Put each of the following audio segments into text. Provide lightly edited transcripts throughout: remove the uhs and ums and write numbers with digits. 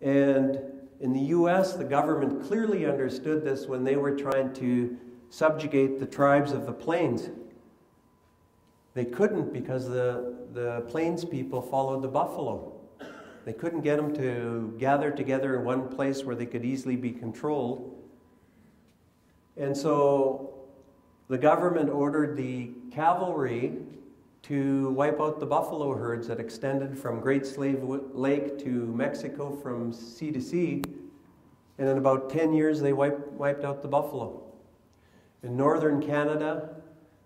And in the US, the government clearly understood this when they were trying to subjugate the tribes of the plains. They couldn't because the plains people followed the buffalo. They couldn't get them to gather together in one place where they could easily be controlled. And so the government ordered the cavalry to wipe out the buffalo herds that extended from Great Slave Lake to Mexico from sea to sea. And in about 10 years, they wiped out the buffalo. In northern Canada,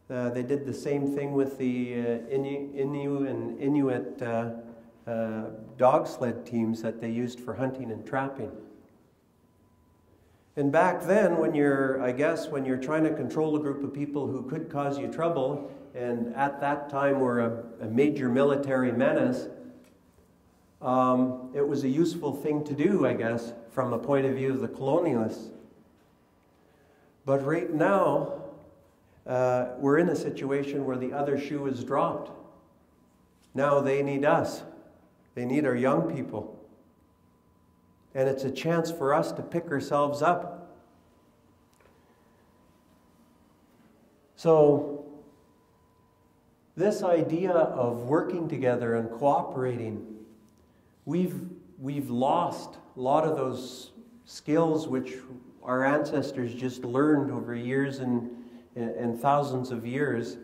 they did the same thing with the Innu and Inuit dog sled teams that they used for hunting and trapping. And back then, when you're trying to control a group of people who could cause you trouble, and at that time were a major military menace, it was a useful thing to do, I guess, from the point of view of the colonialists. But right now, we're in a situation where the other shoe is dropped. Now they need us. They need our young people. And it's a chance for us to pick ourselves up. So, this idea of working together and cooperating, we've lost a lot of those skills which our ancestors just learned over years and thousands of years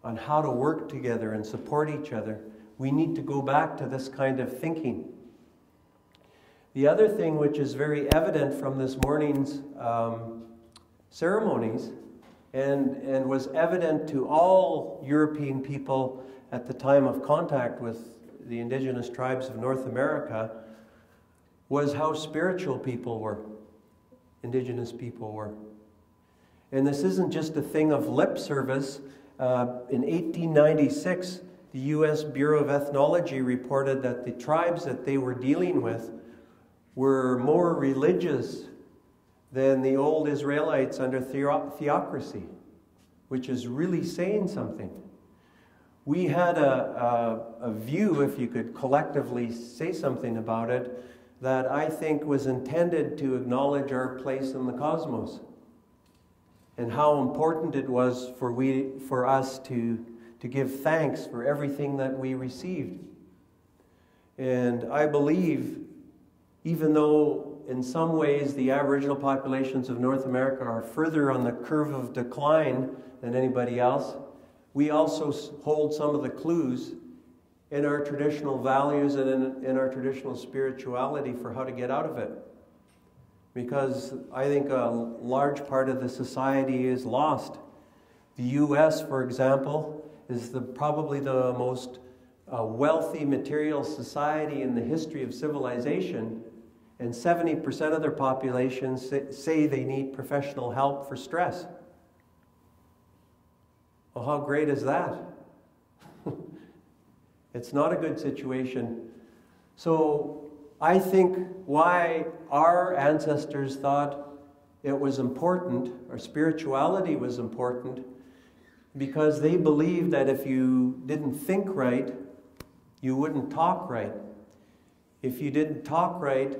on how to work together and support each other. We need to go back to this kind of thinking. The other thing which is very evident from this morning's ceremonies and was evident to all European people at the time of contact with the indigenous tribes of North America was how spiritual people were, indigenous people were. And this isn't just a thing of lip service. In 1896, the U.S. Bureau of Ethnology reported that the tribes that they were dealing with were more religious than the old Israelites under theocracy, which is really saying something. We had a view, if you could collectively say something about it, that I think was intended to acknowledge our place in the cosmos and how important it was for us to give thanks for everything that we received. And I believe, even though in some ways the Aboriginal populations of North America are further on the curve of decline than anybody else, we also hold some of the clues in our traditional values and in our traditional spirituality for how to get out of it. Because I think a large part of the society is lost. The U.S., for example, is probably the most wealthy material society in the history of civilization, and 70% of their population say they need professional help for stress. Well, how great is that? It's not a good situation. So I think why our ancestors thought it was important, or spirituality was important, because they believed that if you didn't think right, you wouldn't talk right. If you didn't talk right,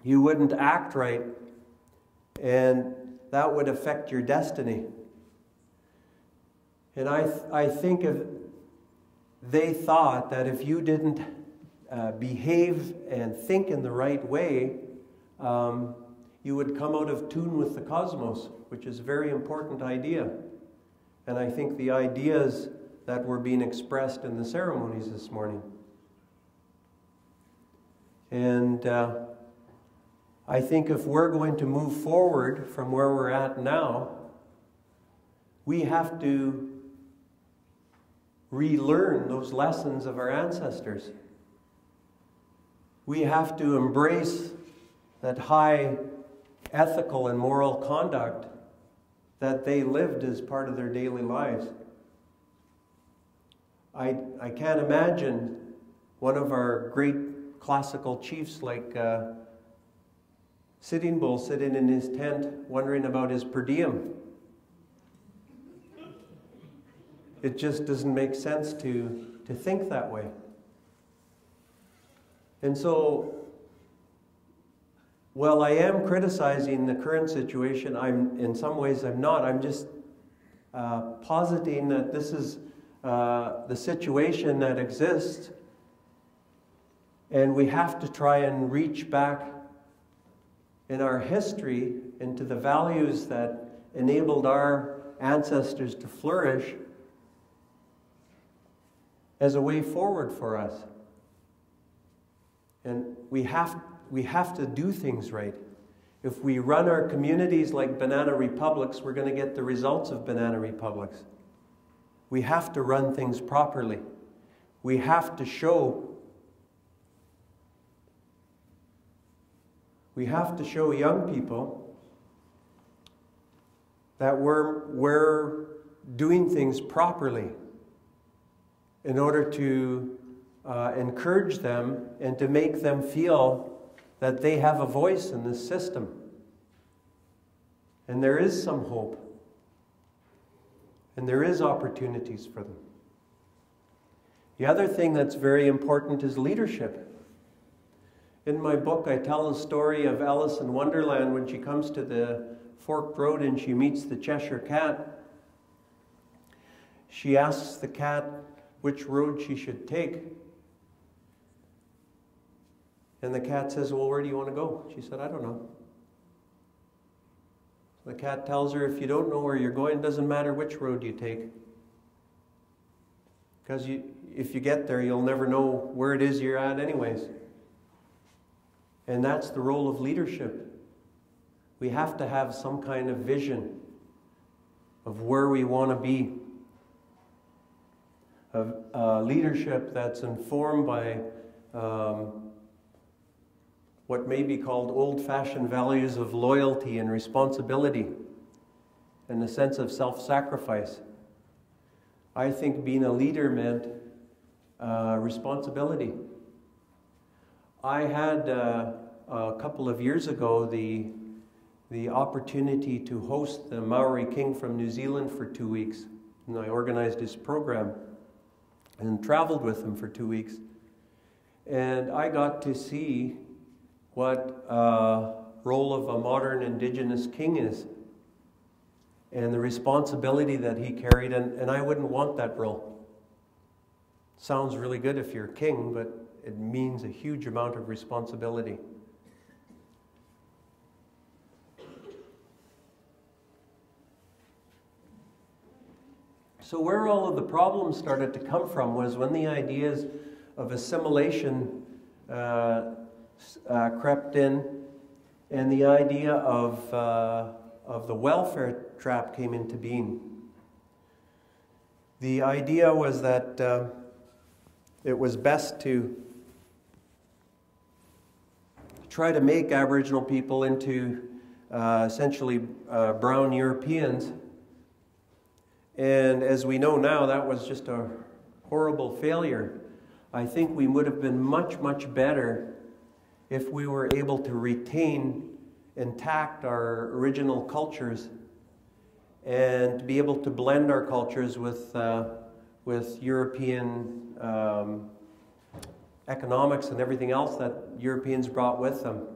you wouldn't act right, and that would affect your destiny. And I think they thought that if you didn't behave and think in the right way, you would come out of tune with the cosmos, which is a very important idea. And I think the ideas that were being expressed in the ceremonies this morning. And I think if we're going to move forward from where we're at now, we have to relearn those lessons of our ancestors. We have to embrace that high ethical and moral conduct that they lived as part of their daily lives. I can't imagine one of our great classical chiefs like Sitting Bull sitting in his tent wondering about his per diem. It just doesn't make sense to think that way. And so Well, I am criticizing the current situation. In some ways, I'm not. I'm just positing that this is the situation that exists, and we have to try and reach back in our history into the values that enabled our ancestors to flourish as a way forward for us. And we have to do things right. If we run our communities like banana republics, we're going to get the results of banana republics. We have to run things properly. We have to show young people that we're doing things properly in order to encourage them and to make them feel that they have a voice in this system. And there is some hope. And there is opportunities for them. The other thing that's very important is leadership. In my book, I tell the story of Alice in Wonderland when she comes to the forked road and she meets the Cheshire Cat. She asks the cat which road she should take. And the cat says, well, where do you want to go? She said, I don't know. The cat tells her, if you don't know where you're going, it doesn't matter which road you take. Because if you get there, you'll never know where it is you're at anyways. And that's the role of leadership. We have to have some kind of vision of where we want to be. Of leadership that's informed by what may be called old-fashioned values of loyalty and responsibility and the sense of self-sacrifice. I think being a leader meant responsibility. I had a couple of years ago the opportunity to host the Maori King from New Zealand for 2 weeks, and I organized his program and traveled with him for 2 weeks. And I got to see what role of a modern Indigenous king is and the responsibility that he carried, and I wouldn't want that role. Sounds really good if you're a king, but it means a huge amount of responsibility. So where all of the problems started to come from was when the ideas of assimilation crept in, and the idea of the welfare trap came into being. The idea was that it was best to try to make Aboriginal people into essentially brown Europeans. And as we know now, that was just a horrible failure. I think we would have been much, much better if we were able to retain intact our original cultures and to be able to blend our cultures with European economics and everything else that Europeans brought with them.